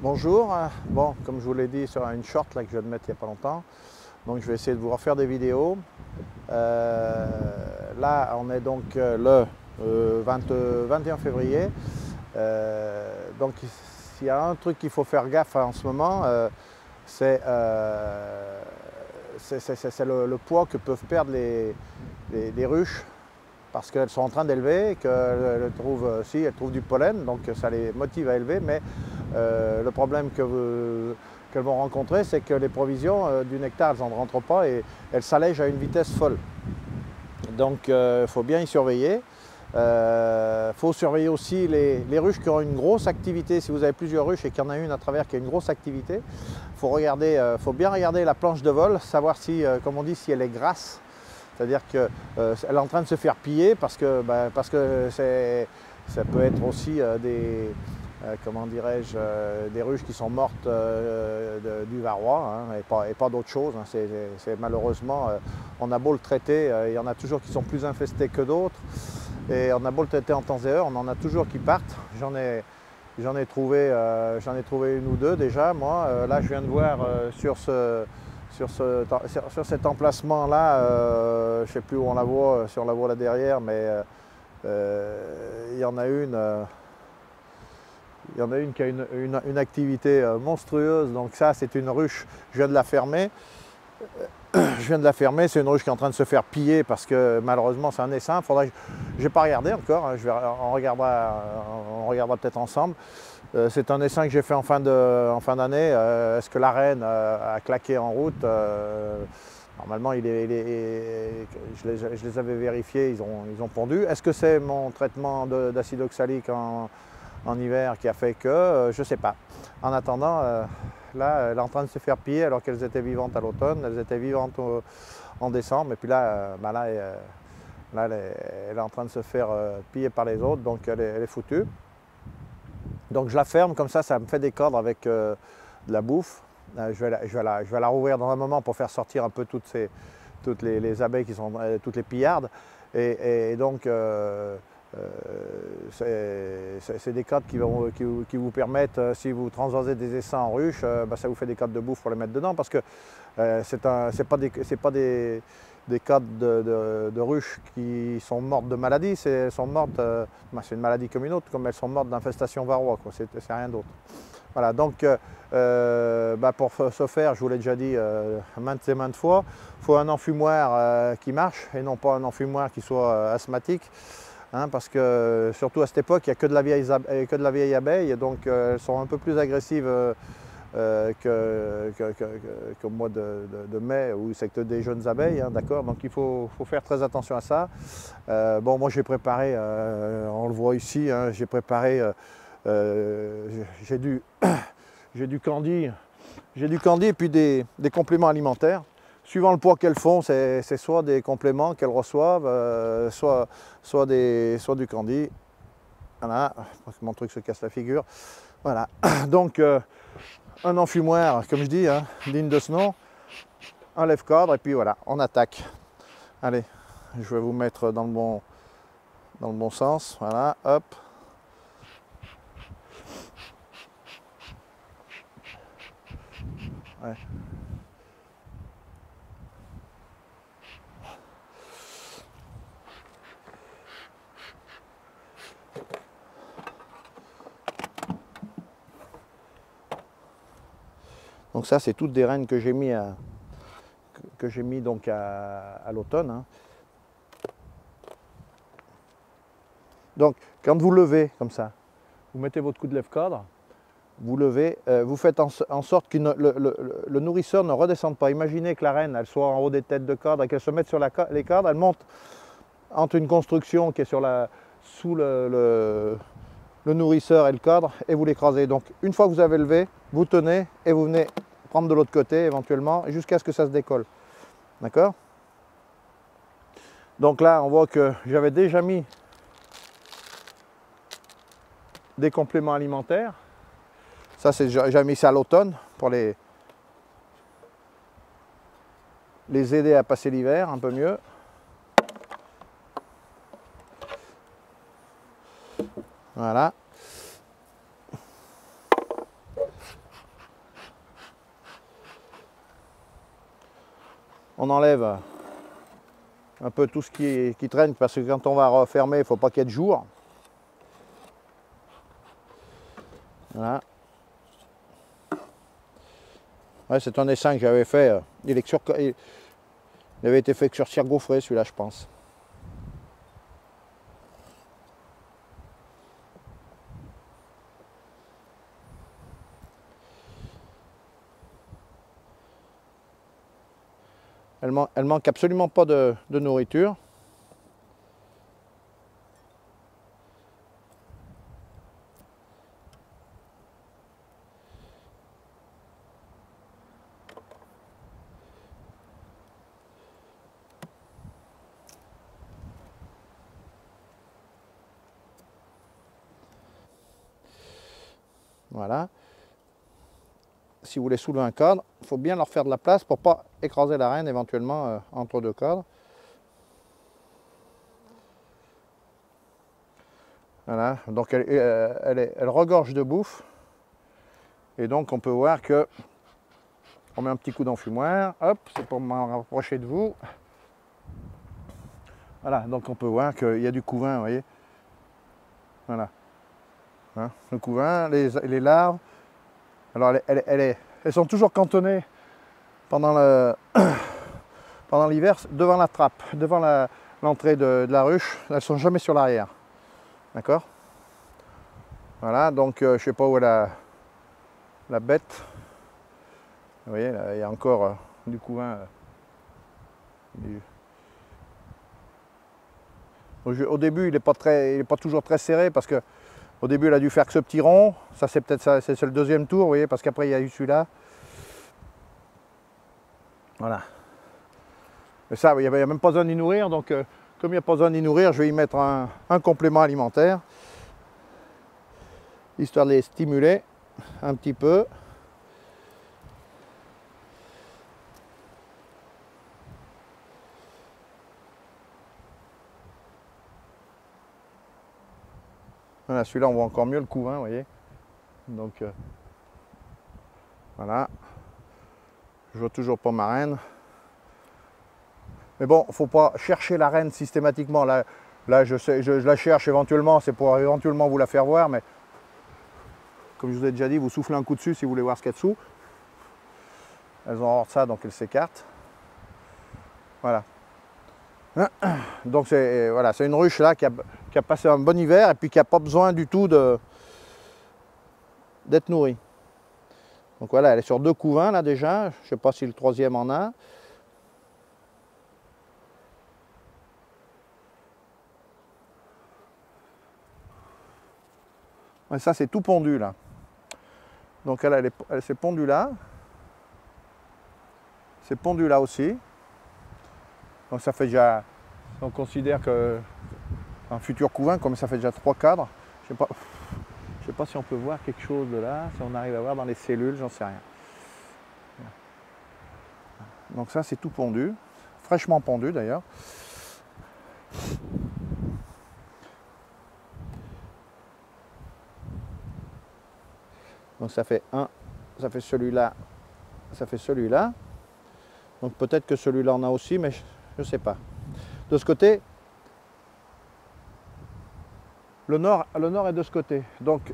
Bonjour, bon comme je vous l'ai dit sur une short là, que je viens de mettre il n'y a pas longtemps, donc je vais essayer de vous refaire des vidéos. Là on est donc le 21 février, donc s'il y a un truc qu'il faut faire gaffe en ce moment, c'est le poids que peuvent perdre les ruches, parce qu'elles sont en train d'élever, qu'elles trouvent du pollen, donc ça les motive à élever, mais le problème qu'elles vont rencontrer, c'est que les provisions du nectar, elles n'en rentrent pas et elles s'allègent à une vitesse folle. Donc il faut bien y surveiller. Il faut surveiller aussi les ruches qui ont une grosse activité. Si vous avez plusieurs ruches et qu'il y en a une à travers qui a une grosse activité, faut bien regarder la planche de vol, savoir si, comme on dit, si elle est grasse. C'est-à-dire qu'elle est en train de se faire piller parce que ça peut être aussi comment dirais-je, des ruches qui sont mortes du varroa, hein, et pas d'autre chose. Hein. Malheureusement, on a beau le traiter, il y en a toujours qui sont plus infestés que d'autres. Et on a beau le traiter en temps et heure, on en a toujours qui partent. J'en ai trouvé une ou deux déjà, moi. Là, je viens de voir sur cet emplacement-là, je ne sais plus où on la voit, si on la voit là derrière, mais il y en a une. Il y en a une qui a une activité monstrueuse, donc ça c'est une ruche, je viens de la fermer. C'est une ruche qui est en train de se faire piller parce que malheureusement c'est un essaim. Je n'ai pas regardé encore, hein, on regardera peut-être ensemble. C'est un essaim que j'ai fait en fin d'année. Est-ce que la reine a claqué en route? Normalement, je les avais vérifiés, ils ont pondu. Est-ce que c'est mon traitement d'acide oxalique en hiver qui a fait que, je ne sais pas. En attendant, là, elle est en train de se faire piller alors qu'elles étaient vivantes à l'automne, elles étaient vivantes en décembre, et puis là, elle est en train de se faire piller par les autres, donc elle est foutue. Donc je la ferme, comme ça me fait des cordres avec de la bouffe. Je vais la rouvrir dans un moment pour faire sortir un peu toutes les abeilles qui sont, toutes les pillardes, et donc c'est des cadres qui vous permettent, si vous transvasez des essaims en ruche, ça vous fait des cadres de bouffe pour les mettre dedans, parce que c'est pas des cadres de ruches qui sont mortes de maladie, elles sont mortes, c'est une maladie comme une autre, comme elles sont mortes d'infestation varroa, c'est rien d'autre. Voilà, donc pour ce faire, je vous l'ai déjà dit maintes et maintes fois, il faut un enfumoir qui marche et non pas un enfumoir qui soit asthmatique. Hein, parce que surtout à cette époque, il n'y a que de la vieille abeille, donc elles sont un peu plus agressives qu'au mois de mai, où c'est que des jeunes abeilles, hein, d'accord. Donc il faut faire très attention à ça. Bon, moi j'ai préparé, on le voit ici, hein, j'ai préparé, j'ai du candy et puis des compléments alimentaires. Suivant le poids qu'elles font, c'est soit des compléments qu'elles reçoivent, soit du candy. Voilà, mon truc se casse la figure. Voilà, donc un enfumoir, comme je dis, hein, digne de ce nom, un lève-cordre, et puis voilà, on attaque. Allez, je vais vous mettre dans le bon sens. Voilà, hop. Ouais. Donc ça, c'est toutes des reines que j'ai mis donc à l'automne. Hein. Donc, quand vous levez comme ça, vous mettez votre coup de lève-cordre, vous levez, vous faites en sorte que le nourrisseur ne redescende pas. Imaginez que la reine, elle soit en haut des têtes de cordre et qu'elle se mette sur les cordes, elle monte entre une construction qui est sous le nourrisseur et le cadre, et vous l'écrasez. Donc une fois que vous avez levé, vous tenez et vous venez prendre de l'autre côté éventuellement jusqu'à ce que ça se décolle. D'accord? Donc là, on voit que j'avais déjà mis des compléments alimentaires. Ça, j'ai mis ça à l'automne pour les aider à passer l'hiver un peu mieux. Voilà. on enlève un peu tout ce qui traîne, parce que quand on va refermer, il ne faut pas qu'il y ait de jour. Voilà. Ouais, c'est un dessin que j'avais fait. Il avait été fait sur cire gaufrée, celui-là, je pense. Elle manque absolument pas de nourriture. Voilà. Si vous voulez soulever un cadre, il faut bien leur faire de la place pour ne pas écraser la reine éventuellement entre deux cadres. Voilà, donc elle regorge de bouffe. Et donc on peut voir que on met un petit coup d'enfumoir. Hop, c'est pour m'en rapprocher de vous. Voilà, donc on peut voir qu'il y a du couvain, vous voyez. Voilà. Hein, le couvain, les larves. Alors elles sont toujours cantonnées pendant l'hiver devant la trappe, devant l'entrée de la ruche. Elles ne sont jamais sur l'arrière. D'accord? Voilà, donc je ne sais pas où est la bête. Vous voyez, là, il y a encore du couvain. Au début, il n'est pas toujours très serré parce que au début, il a dû faire que ce petit rond. Ça, c'est peut-être ça, c'est le deuxième tour, vous voyez, parce qu'après, il y a eu celui-là. Voilà. Mais ça, il n'y a même pas besoin d'y nourrir. Donc, comme il n'y a pas besoin d'y nourrir, je vais y mettre un complément alimentaire, histoire de les stimuler un petit peu. Voilà, celui-là, on voit encore mieux le couvain, vous voyez. Donc, voilà. Je vois toujours pas ma reine. Mais bon, il ne faut pas chercher la reine systématiquement. Là je la cherche éventuellement, c'est pour éventuellement vous la faire voir, mais comme je vous ai déjà dit, vous soufflez un coup dessus si vous voulez voir ce qu'il y a dessous. Elles ont hors de ça, donc elles s'écartent. Voilà. Donc c'est voilà, une ruche là qui a passé un bon hiver et puis qui n'a pas besoin du tout d'être nourrie. Donc voilà, elle est sur 2 couvains là déjà. Je ne sais pas si le troisième en a. Et ça c'est tout pondu là. Donc elle s'est pondue là. C'est pondu là aussi. Donc ça fait déjà, on considère que un futur couvain, comme ça fait déjà 3 cadres. Je sais pas si on peut voir quelque chose de là, si on arrive à voir dans les cellules, j'en sais rien. Donc ça c'est tout pondu, fraîchement pondu d'ailleurs. Donc ça fait ça fait celui-là, ça fait celui-là. Donc peut-être que celui-là en a aussi, mais je ne sais pas. De ce côté, le nord est de ce côté. Donc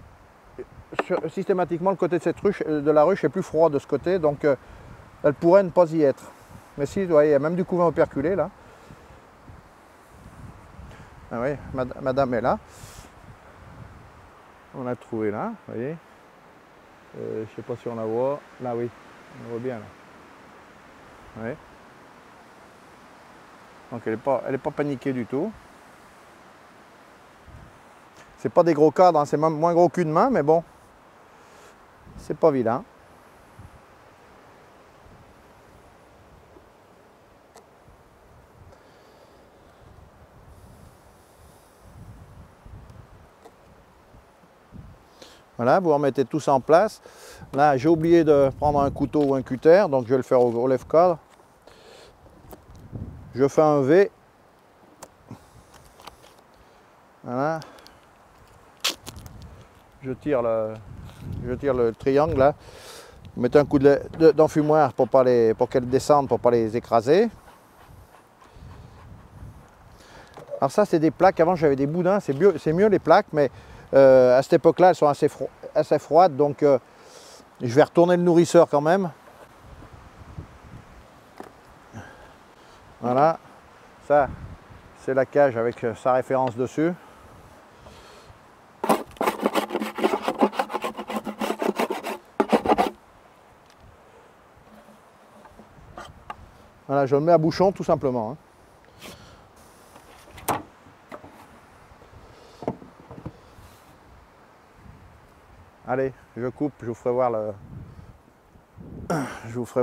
systématiquement, le côté de cette ruche, de la ruche est plus froid de ce côté, donc elle pourrait ne pas y être. Mais si, vous voyez, il y a même du couvain operculé là. Ah oui, madame est là. On l'a trouvé là, vous voyez. Je ne sais pas si on la voit. Là oui, on la voit bien là. Oui. Donc elle n'est pas paniquée du tout. C'est pas des gros cadres, hein, c'est même moins gros qu'une main, mais bon, c'est pas vilain. Voilà, vous remettez tout ça en place. Là, j'ai oublié de prendre un couteau ou un cutter, donc je vais le faire au lève-cadre. Je fais un V. Voilà. Je tire le triangle là. Vous mettez un coup d'enfumoir pour qu'elles descendent, pour ne pas les écraser. Alors ça, c'est des plaques. Avant, j'avais des boudins. C'est mieux les plaques, mais à cette époque-là, elles sont assez froides. Donc, je vais retourner le nourrisseur quand même. Voilà. Ça, c'est la cage avec sa référence dessus. Voilà, je le mets à bouchon tout simplement. Allez, je coupe, je vous ferai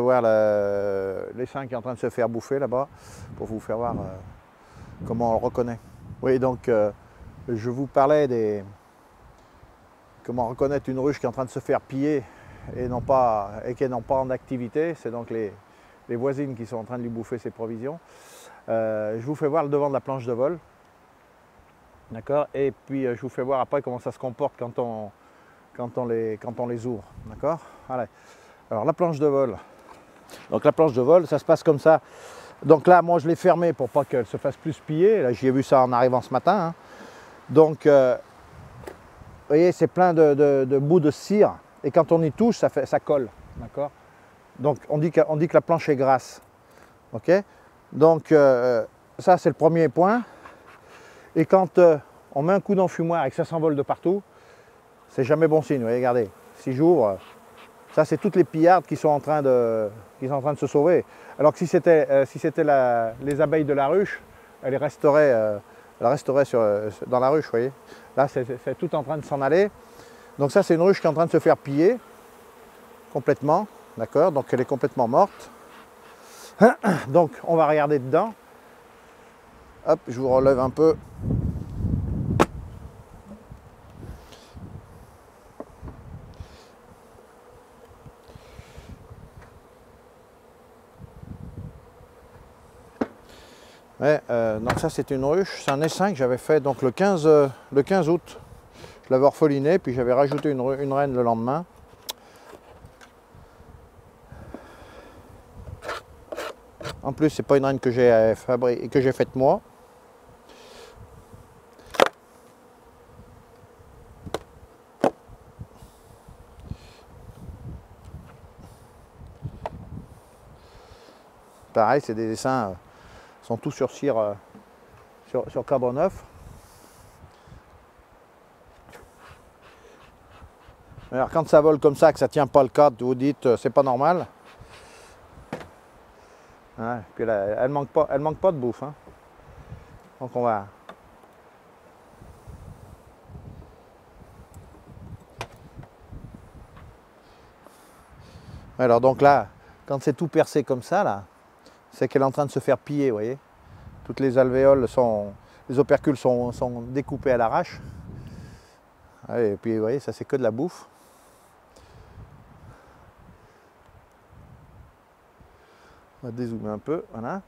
voir l'essaim qui est en train de se faire bouffer là-bas pour vous faire voir comment on le reconnaît. Oui, donc je vous parlais comment reconnaître une ruche qui est en train de se faire piller et qui n'est pas en activité. C'est donc les voisines qui sont en train de lui bouffer ses provisions. Je vous fais voir le devant de la planche de vol. D'accord. Et puis je vous fais voir après comment ça se comporte quand on les ouvre. D'accord. Allez. Alors la planche de vol. Donc la planche de vol, ça se passe comme ça. Donc là, moi je l'ai fermée pour pas qu'elle se fasse plus piller. Là, j'y ai vu ça en arrivant ce matin. Hein. Donc, vous voyez, c'est plein de bouts de cire. Et quand on y touche, ça colle. D'accord. Donc on dit que la planche est grasse. Ok. Donc ça, c'est le premier point. Et quand on met un coup d'enfumoir et que ça s'envole de partout, c'est jamais bon signe. Vous voyez, regardez, si j'ouvre, ça c'est toutes les pillardes qui sont en train de se sauver. Alors que si c'était les abeilles de la ruche, elles resteraient dans la ruche, vous voyez. Là, c'est tout en train de s'en aller. Donc ça, c'est une ruche qui est en train de se faire piller complètement. D'accord. Donc elle est complètement morte. Donc on va regarder dedans. Hop, je vous relève un peu. Ouais, donc ça c'est une ruche, c'est un essaim que j'avais fait donc le 15 août. Je l'avais orpheliné, puis j'avais rajouté une reine le lendemain. En plus, c'est pas une reine que j'ai faite moi. Pareil, c'est des essaims, sont tous sur cire, sur cabre neuf. Alors quand ça vole comme ça, que ça tient pas le cadre, vous dites c'est pas normal. Ouais, puis là, elle manque pas de bouffe. Hein. Donc on va. Alors donc là, quand c'est tout percé comme ça, là, c'est qu'elle est en train de se faire piller, vous voyez. Toutes les alvéoles les opercules sont découpés à l'arrache. Et puis vous voyez, ça c'est que de la bouffe. On va dézoomer un peu, voilà.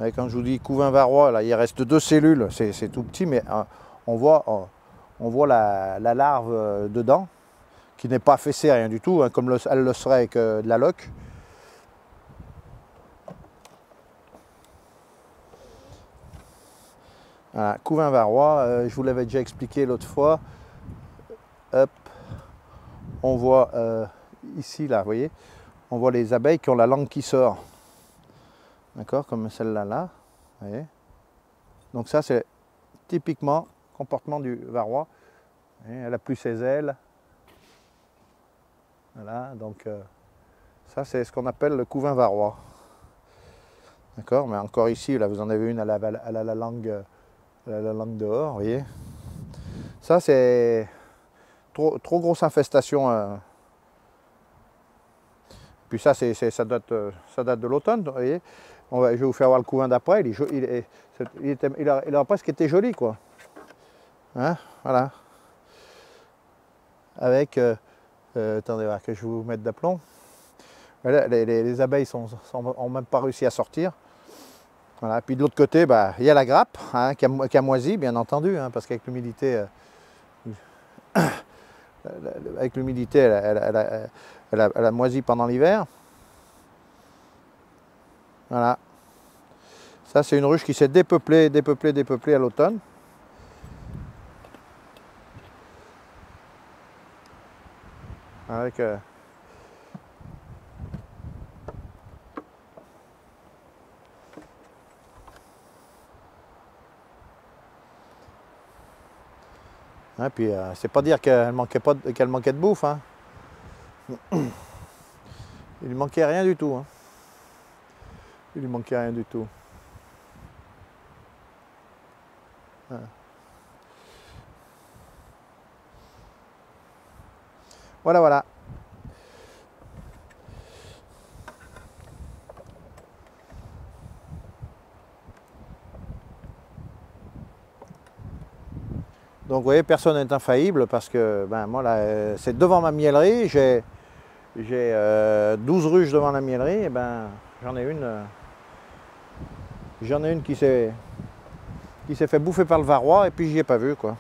Et quand je vous dis couvain varrois, là, il reste 2 cellules, c'est tout petit, mais on voit la larve dedans, qui n'est pas affaissée, rien du tout, hein, comme elle le serait avec de la loque. Voilà, couvain varrois, je vous l'avais déjà expliqué l'autre fois. Hop, on voit ici, là, vous voyez, on voit les abeilles qui ont la langue qui sort. D'accord, comme celle-là, là. Vous voyez. Donc ça, c'est typiquement comportement du varrois. Elle n'a plus ses ailes. Voilà, donc ça, c'est ce qu'on appelle le couvain varrois. D'accord, mais encore ici, là, vous en avez une, elle a la langue dehors, vous voyez. Ça, c'est trop grosse infestation. Puis ça, ça date de l'automne, vous voyez. Je vais vous faire voir le couvain d'après. Il a presque été joli, quoi. Hein, voilà. Avec, attendez voir que je vous mette d'aplomb. Les abeilles n'ont même pas réussi à sortir. Voilà. Puis de l'autre côté, bah, il y a la grappe hein, qui a moisi, bien entendu, hein, parce qu'avec l'humidité, elle a moisi pendant l'hiver. Voilà. Ça, c'est une ruche qui s'est dépeuplée à l'automne. Avec hein, puis c'est pas dire qu'elle manquait de bouffe. Hein. Il lui manquait rien du tout. Hein. Il lui manquait rien du tout. Voilà, voilà. Donc vous voyez, personne n'est infaillible parce que ben, moi là, c'est devant ma miellerie, j'ai 12 ruches devant la miellerie, et ben j'en ai une qui s'est fait bouffer par le varroa et puis j'y ai pas vu quoi.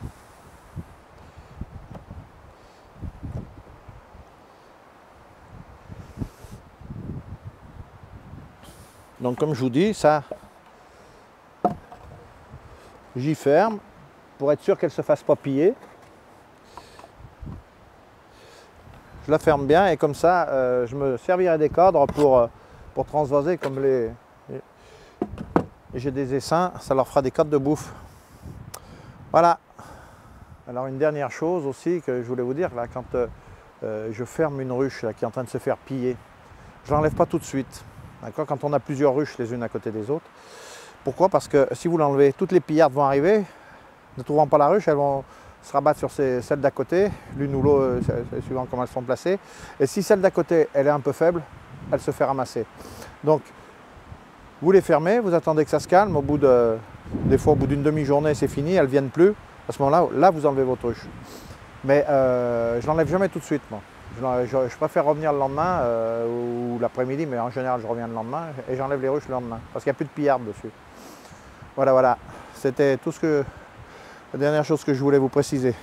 Donc comme je vous dis, ça, j'y ferme pour être sûr qu'elle ne se fasse pas piller. Je la ferme bien et comme ça, je me servirai des cadres pour transvaser comme j'ai des essaims, ça leur fera des cadres de bouffe. Voilà. Alors une dernière chose aussi que je voulais vous dire, là, quand je ferme une ruche là, qui est en train de se faire piller, je ne l'enlève pas tout de suite. Quand on a plusieurs ruches les unes à côté des autres. Pourquoi? Parce que si vous l'enlevez, toutes les pillardes vont arriver, ne trouvant pas la ruche, elles vont se rabattre sur celle d'à côté, l'une ou l'autre, suivant comment elles sont placées. Et si celle d'à côté, elle est un peu faible, elle se fait ramasser. Donc, vous les fermez, vous attendez que ça se calme. Des fois, au bout d'une demi-journée, c'est fini, elles ne viennent plus. À ce moment-là, là, vous enlevez votre ruche. Mais je ne l'enlève jamais tout de suite, moi. Je préfère revenir le lendemain ou l'après-midi, mais en général, je reviens le lendemain et j'enlève les ruches le lendemain, parce qu'il n'y a plus de pillardes dessus. Voilà, voilà. C'était tout la dernière chose que je voulais vous préciser.